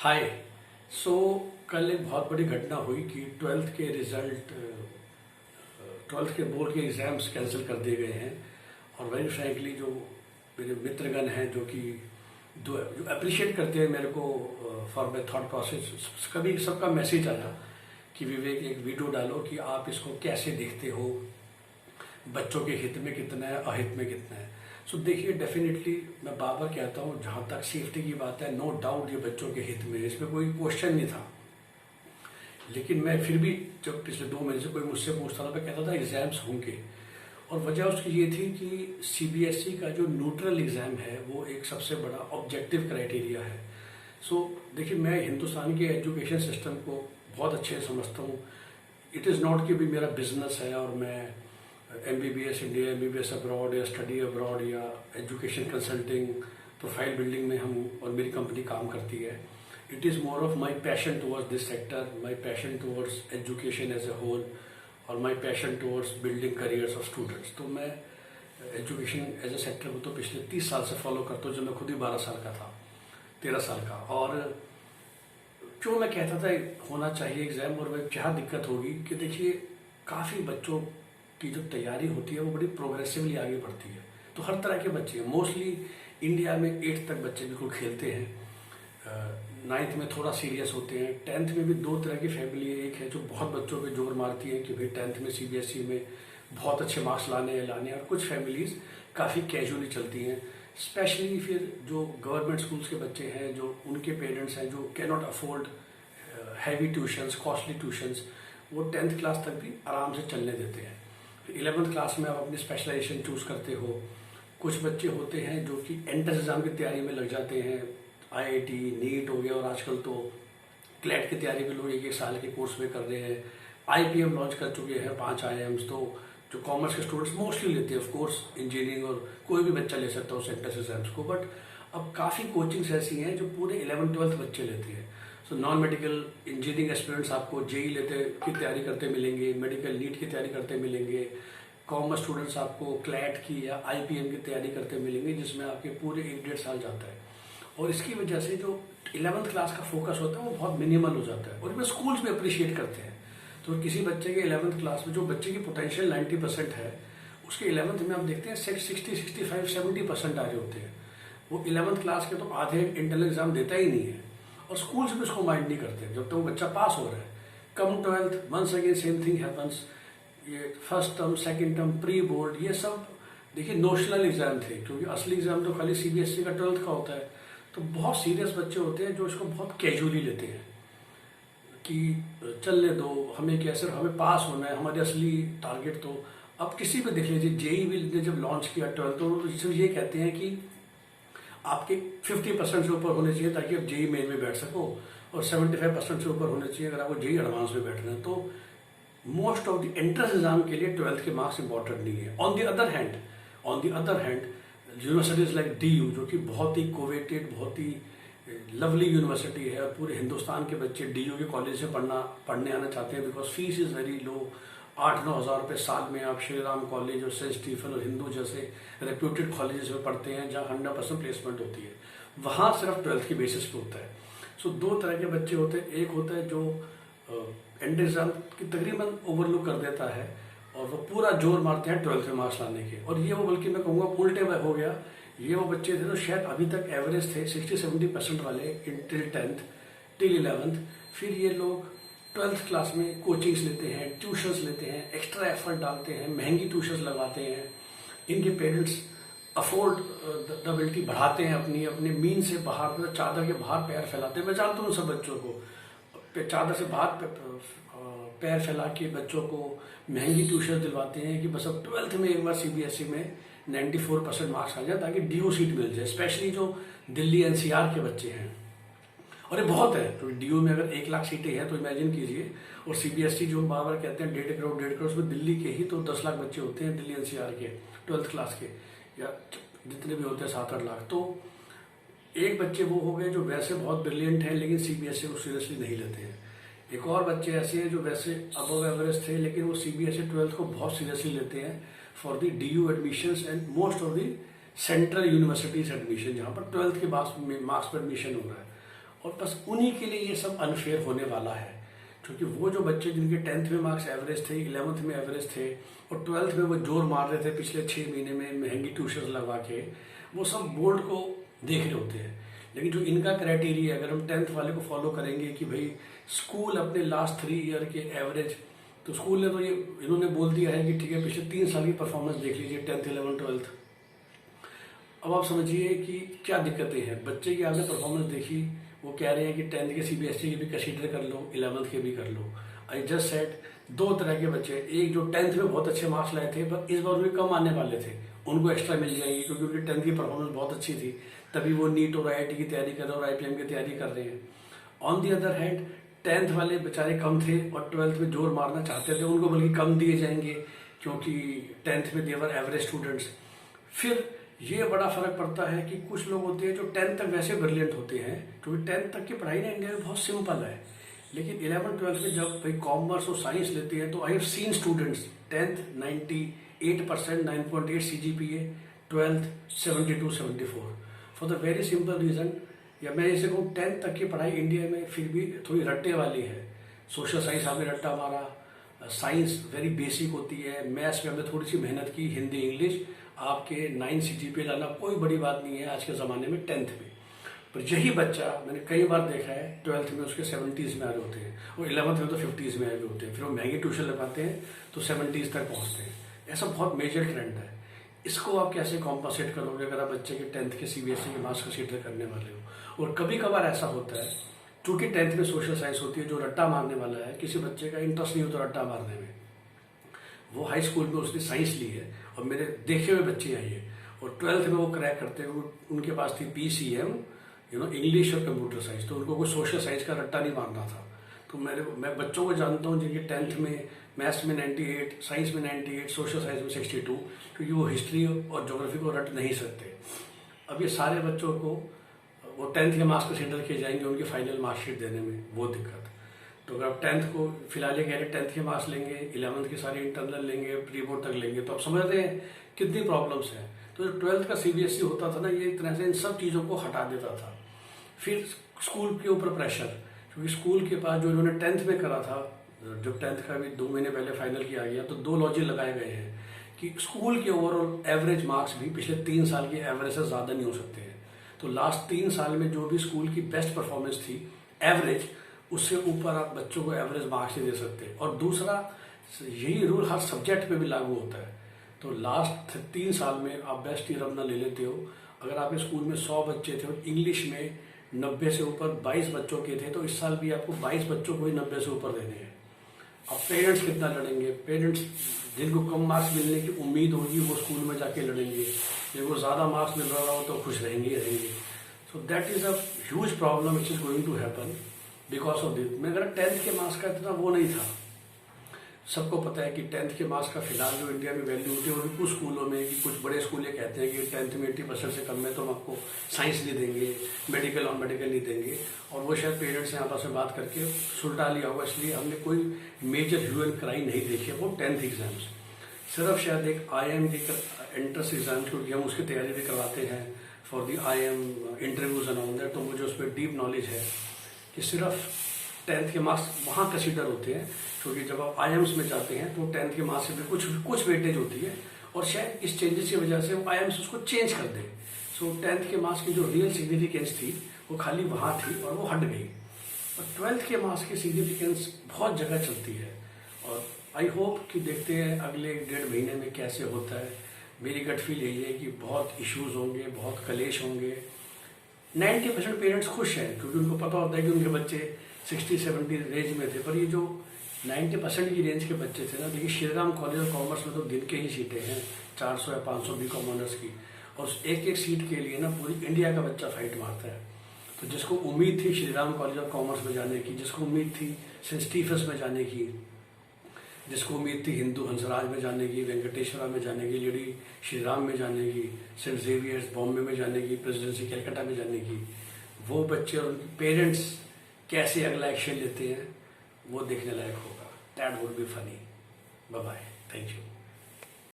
हाय। सो कल एक बहुत बड़ी घटना हुई कि ट्वेल्थ के बोर्ड के एग्ज़ाम्स कैंसिल कर दिए गए हैं। और वेरी फ्रैंकली जो मेरे मित्रगण हैं जो अप्रिशिएट करते हैं मेरे को फॉर माई थॉट प्रोसेस, कभी सबका मैसेज आया कि विवेक एक वीडियो डालो कि आप इसको कैसे देखते हो, बच्चों के हित में कितना है, अहित में कितना है। सो देखिए, डेफिनेटली मैं बार बार कहता हूँ, जहाँ तक सेफ्टी की बात है, नो डाउट ये बच्चों के हित में, इसमें कोई क्वेश्चन नहीं था। लेकिन मैं फिर भी जब पिछले 2 महीने से कोई मुझसे पूछता था, मैं कहता था एग्जाम्स होंगे। और वजह उसकी ये थी कि सीबीएसई का जो न्यूट्रल एग्ज़ाम है वो एक सबसे बड़ा ऑब्जेक्टिव क्राइटेरिया है। सो देखिए, मैं हिंदुस्तान के एजुकेशन सिस्टम को बहुत अच्छे से समझता हूँ। इट इज़ नॉट कि भी मेरा बिजनेस है और मैं MBBS इंडिया, MBBS अब्रॉड या स्टडी अब्रॉड या एजुकेशन कंसल्टिंग, प्रोफाइल बिल्डिंग में हम और मेरी कंपनी काम करती है। It is more of my passion towards this sector, my passion towards education as a whole और my passion towards building careers of students. तो मैं एजुकेशन एज ए सेक्टर को तो पिछले 30 साल से फॉलो करता हूँ, जब मैं खुद ही 12 साल का था, 13 साल का। और क्यों मैं कहता था होना चाहिए एग्ज़ाम, और वह क्या दिक्कत होगी कि देखिए, काफ़ी बच्चों की जो तैयारी होती है वो बड़ी प्रोग्रेसिवली आगे बढ़ती है। तो हर तरह के बच्चे हैं, मोस्टली इंडिया में 8th तक बच्चे बिल्कुल खेलते हैं, 9th में थोड़ा सीरियस होते हैं, 10th में भी 2 तरह की फैमिली है। एक है जो बहुत बच्चों पे जोर मारती है कि भाई 10th में CBSE में बहुत अच्छे मार्क्स लाने, और कुछ फैमिलीज़ काफ़ी कैजुअली चलती हैं। स्पेशली फिर जो गवर्नमेंट स्कूल्स के बच्चे हैं, जो उनके पेरेंट्स हैं जो can not afford heavy tuitions, costly tuitions, वो 10th क्लास तक भी आराम से चलने देते हैं। 11th क्लास में आप अपनी स्पेशलाइजेशन चूज़ करते हो। कुछ बच्चे होते हैं जो कि एंट्रेंस एग्ज़ाम की तैयारी में लग जाते हैं, IIT, नीट हो गया, और आजकल तो क्लैट की तैयारी भी लोग 1 साल के कोर्स में कर रहे हैं। IPM लॉन्च कर चुके हैं 5 IIMs, तो जो कॉमर्स के स्टूडेंट्स मोस्टली लेते हैं, ऑफ कोर्स इंजीनियरिंग और कोई भी बच्चा ले सकता है उस एंट्रेंस एग्जाम्स को। बट अब काफ़ी कोचिंग्स ऐसी हैं जो पूरे 11th-12th बच्चे लेते हैं। So non medical engineering aspirants आपको JEE लेते की तैयारी करते मिलेंगे, मेडिकल नीट की तैयारी करते मिलेंगे। कॉमर्स स्टूडेंट्स आपको क्लैट की या IPM की तैयारी करते मिलेंगे, जिसमें आपके पूरे 1-1.5 साल जाता है। और इसकी वजह से जो 11th क्लास का फोकस होता है वो बहुत मिनिमल हो जाता है, और इसमें स्कूल्स भी अप्रिशिएट करते हैं। तो किसी बच्चे के 11th क्लास में जो बच्चे की पोटेंशियल 90% है, उसके 11th में आप देखते हैं 60, 65, 70% आ रहे होते हैं। वो 11th क्लास के तो आधे इंटरनल एग्जाम देता ही नहीं है, और स्कूल्स भी उसको माइंड नहीं करते जब तक वो बच्चा पास हो रहा है। Come 12th, once again same thing happens. ये first term, second term, pre board, ये सब देखिए नोशनल एग्जाम थे, क्योंकि असली एग्जाम तो खाली CBSE का 12th का होता है। तो बहुत सीरियस बच्चे होते हैं जो इसको बहुत कैजुअली लेते हैं कि चलने दो, हमें क्या, सिर्फ हमें पास होना है, हमारे असली टारगेट। तो अब किसी भी देख लीजिए, JEE ने जब लॉन्च किया 12th, तो सिर्फ ये कहते हैं कि आपके 50% से ऊपर होने चाहिए ताकि आप JEE मेन में बैठ सको, और 75% से ऊपर होने चाहिए अगर आपको JEE एडवांस में बैठना है। तो most of the entrance exam के लिए 12th के मार्क्स इंपॉर्टेंट नहीं है। On the other hand universities like DU, जो कि बहुत ही कोवेटेड, बहुत ही लवली यूनिवर्सिटी है, पूरे हिंदुस्तान के बच्चे DU के कॉलेज से पढ़ने आना चाहते हैं, because fees is very low. 8-9 हज़ार रुपये साल में आप श्री राम कॉलेज और सेंट स्टीफन और हिंदू जैसे रेप्यूटेड कॉलेजेस में पढ़ते हैं, जहाँ 100% प्लेसमेंट होती है। वहाँ सिर्फ 12th की बेसिस पे होता है। सो 2 तरह के बच्चे होते हैं। एक होता है जो एंड एग्जाम की तकरीबन ओवरलुक कर देता है, और वो पूरा जोर मारते हैं 12th में मार्क्स लाने के, और ये वो, बल्कि मैं कहूँगा उल्टे हो गया। ये वो बच्चे थे जो शायद अभी तक एवरेज थे 60-70% वाले टिल 10th, टिल 11th। फिर ये लोग 12th क्लास में कोचिंग्स लेते हैं, ट्यूशन्स लेते हैं, एक्स्ट्रा एफर्ट डालते हैं, महंगी ट्यूशन्स लगाते हैं। इनके पेरेंट्स अफोर्डेबिलिटी बढ़ाते हैं, अपने मीन से बाहर, मतलब चादर के बाहर पैर फैलाते हैं। मैं जानता हूँ सब बच्चों को, चादर से बाहर पैर फैला के बच्चों को महंगी ट्यूशन दिलवाते हैं कि बस अब 12th में एक बार CBSE में 94% मार्क्स आ जाए ताकि DU सीट मिल जाए। स्पेशली जो दिल्ली NCR के बच्चे हैं, और ये बहुत है, तो DU में अगर 1 लाख सीटें हैं तो इमेजिन कीजिए, और CBSE जो बार बार कहते हैं 1.5 करोड़, उसमें दिल्ली के ही तो 10 लाख बच्चे होते हैं, दिल्ली NCR के 12th क्लास के, या जितने भी होते हैं 7-8 लाख। तो एक बच्चे वो हो गए जो वैसे बहुत ब्रिलियंट हैं लेकिन CBSE को सीरियसली नहीं लेते हैं। एक और बच्चे ऐसे हैं जो वैसे अबव एवरेज थे, लेकिन वो CBSE 12th को बहुत सीरियसली लेते हैं for the DU admissions and most of the central universities admission, जहाँ पर 12th के बाद मार्क्स पर एडमिशन हो रहा है। और बस उन्हीं के लिए ये सब अनफेयर होने वाला है, क्योंकि वो जो बच्चे जिनके 10th में मार्क्स एवरेज थे, 11th में एवरेज थे और 12th में वो जोर मार रहे थे पिछले 6 महीने में महंगी ट्यूशन लगवा के, वो सब बोर्ड को देख रहे होते हैं। लेकिन जो इनका क्राइटेरिया, अगर हम 10th वाले को फॉलो करेंगे कि भाई स्कूल अपने लास्ट 3 ईयर के एवरेज, तो स्कूल ने तो ये इन्होंने बोल दिया है कि ठीक है पिछले 3 साल की परफॉर्मेंस देख लीजिए 10th 11th 12th। अब आप समझिए कि क्या दिक्कतें हैं। बच्चे की आपने परफॉर्मेंस देखी, वो कह रहे हैं कि 10th के CBSE के भी कंसीडर कर लो, 11th के भी कर लो। आई जस्ट सेड 2 तरह के बच्चे, एक जो 10th में बहुत अच्छे मार्क्स लाए थे पर इस बार भी कम आने वाले थे, उनको एक्स्ट्रा मिल जाएंगे क्योंकि उनकी 10th की परफॉर्मेंस बहुत अच्छी थी, तभी वो नीट और IIT की तैयारी कर रहे हैं और IPM की तैयारी कर रहे हैं। On the other hand 10th वाले बेचारे कम थे और 12th में जोर मारना चाहते थे, उनको बल्कि कम दिए जाएंगे क्योंकि 10th में देवर एवरेज स्टूडेंट्स। फिर ये बड़ा फर्क पड़ता है कि कुछ लोग होते हैं जो 10th तक वैसे ब्रिलियंट होते हैं, क्योंकि 10th तक की पढ़ाई ना इंडिया में बहुत सिंपल है, लेकिन 11th 12th में जब भाई कॉमर्स और साइंस लेते हैं तो I have seen students 10th 98%, 9.8 CGPA, 12th 72-74 for the very simple reason. या मैं जैसे कहूँ 10th तक की पढ़ाई इंडिया में फिर भी थोड़ी रट्टे वाली है। सोशल साइंस आपने रट्टा मारा, साइंस वेरी बेसिक होती है, मैथ्स में हमने थोड़ी सी मेहनत की, हिंदी इंग्लिश आपके 9 CGPA लाना कोई बड़ी बात नहीं है आज के ज़माने में 10th में। पर यही बच्चा मैंने कई बार देखा है 12th में उसके 70s में आ रहे होते हैं और 11th में तो 50s में आ रहे होते हैं, फिर वो महंगी ट्यूशन लगाते हैं तो 70s तक पहुंचते हैं। ऐसा बहुत मेजर ट्रेंड है। इसको आप कैसे कॉम्पनसेट करोगे अगर आप बच्चे के 10th के CBSE के मार्क्स कंसीडर करने वाले हो। और कभी कभार ऐसा होता है चूंकि 10th में सोशल साइंस होती है, जो रट्टा मारने वाला है, किसी बच्चे का इंटरेस्ट नहीं होता रट्टा मारने में, वो हाई स्कूल में उसने साइंस ली है और मेरे देखे हुए बच्चे हैं ये, और 12th में वो क्रैक करते हैं, उनके पास थी PCM इंग्लिश और कंप्यूटर साइंस, तो उनको कोई सोशल साइंस का रट्टा नहीं मारना था। तो मैं बच्चों को जानता हूँ जिनके 10th में मैथ्स में 98, साइंस में 98, सोशल साइंस में 62, क्योंकि वो हिस्ट्री और ज्योग्राफी को रट नहीं सकते। अब ये सारे बच्चों को वो 10th के मार्क्स कंसीडर किए जाएंगे उनकी फाइनल मार्कशीट देने में, वो दिक्कत। तो अगर आप 10th को फिलहाल ये कह रहे 10th के मार्क्स लेंगे, 11th के सारे इंटरनल लेंगे, प्री बोर्ड तक लेंगे, तो आप समझ रहे हैं कितनी प्रॉब्लम्स हैं। तो जो 12th का CBSE होता था ना, ये एक तरह से इन सब चीज़ों को हटा देता था। फिर स्कूल के ऊपर प्रेशर, क्योंकि स्कूल के पास जो इन्होंने 10th में करा था, जब 10th का भी 2 महीने पहले फाइनल किया गया, तो 2 लॉजिक लगाए गए हैं कि स्कूल के ओवरऑल एवरेज मार्क्स भी पिछले 3 साल के एवरेज से ज़्यादा नहीं हो सकते हैं। तो लास्ट 3 साल में जो भी स्कूल की बेस्ट परफॉर्मेंस थी एवरेज, उससे ऊपर आप बच्चों को एवरेज मार्क्स नहीं दे सकते। और दूसरा, यही रूल हर सब्जेक्ट पे भी लागू होता है। तो लास्ट 3 साल में आप बेस्ट ईयर अपना ले लेते हो, अगर आपके स्कूल में 100 बच्चे थे और इंग्लिश में 90 से ऊपर 22 बच्चों के थे, तो इस साल भी आपको 22 बच्चों को ही 90 से ऊपर देने हैं। अब पेरेंट्स कितना लड़ेंगे? पेरेंट्स जिनको कम मार्क्स मिलने की उम्मीद होगी वो स्कूल में जाके लड़ेंगे, जिनको ज़्यादा मार्क्स मिल रहा हो तो खुश रहेंगे। So that is a huge problem which is going to happen because of this. मगर 10th के मार्क्स का इतना वो नहीं था। सबको पता है कि 10th के मार्क्स का फिलहाल जो इंडिया में वैल्यू होती है वो भी कुछ स्कूलों में, कि कुछ बड़े स्कूल ये कहते हैं कि 10th में 80% से कम में तो हम आपको साइंस नहीं देंगे, मेडिकल और मेडिकल नहीं देंगे, और वो शायद पेरेंट्स से आपस में बात करके सुलटा लिया होगा। इसलिए हमने कोई मेजर ह्यू एंड क्राई नहीं देखी है वो 10th एग्जाम्स। सिर्फ शायद एक IIM की एंट्रेंस एग्जाम, क्योंकि हम उसकी तैयारी भी करवाते हैं for the IIM interviews and all that, तो मुझे उस पर डीप नॉलेज है कि सिर्फ 10th के मार्क्स वहाँ कंसिडर होते हैं, क्योंकि जब आप IIMs में जाते हैं तो 10th के मार्क्स से भी कुछ वेटेज होती है, और शायद इस चेंजेस की वजह से वो IIMs उसको चेंज कर दे। सो 10th के मार्क्स की जो रियल सिग्निफिकेंस थी वो खाली वहाँ थी और वो हट गई। और 12th के मार्क्स की सिग्निफिकेंस बहुत जगह चलती है, और आई होप कि देखते हैं अगले 1.5 महीने में कैसे होता है। मेरी गट फील यही है कि बहुत इश्यूज होंगे, बहुत कलेश होंगे। 90% पेरेंट्स खुश हैं क्योंकि उनको पता होता है कि उनके बच्चे 60-70 रेंज में थे, पर ये जो 90% की रेंज के बच्चे थे ना, देखिए श्रीराम कॉलेज ऑफ कॉमर्स में तो दिन के ही सीटें हैं 400 या 500 BCom ऑनर्स की, और एक एक सीट के लिए ना पूरी इंडिया का बच्चा फाइट मारता है। तो जिसको उम्मीद थी श्रीराम कॉलेज ऑफ कॉमर्स में जाने की, जिसको उम्मीद थी सेंट स्टीफेंस में जाने की, जिसको उम्मीद थी हिंदू हंसराज में जाने की, वेंकटेश्वरा में जाने की, लेडी श्रीराम में जाने की, सेंट जेवियर्स बॉम्बे में जाने की, प्रेसिडेंसी कलकत्ता में जाने की, वो बच्चे और उनके पेरेंट्स कैसे अगला एक्शन लेते हैं वो देखने लायक होगा। That would be funny. Bye bye, thank you.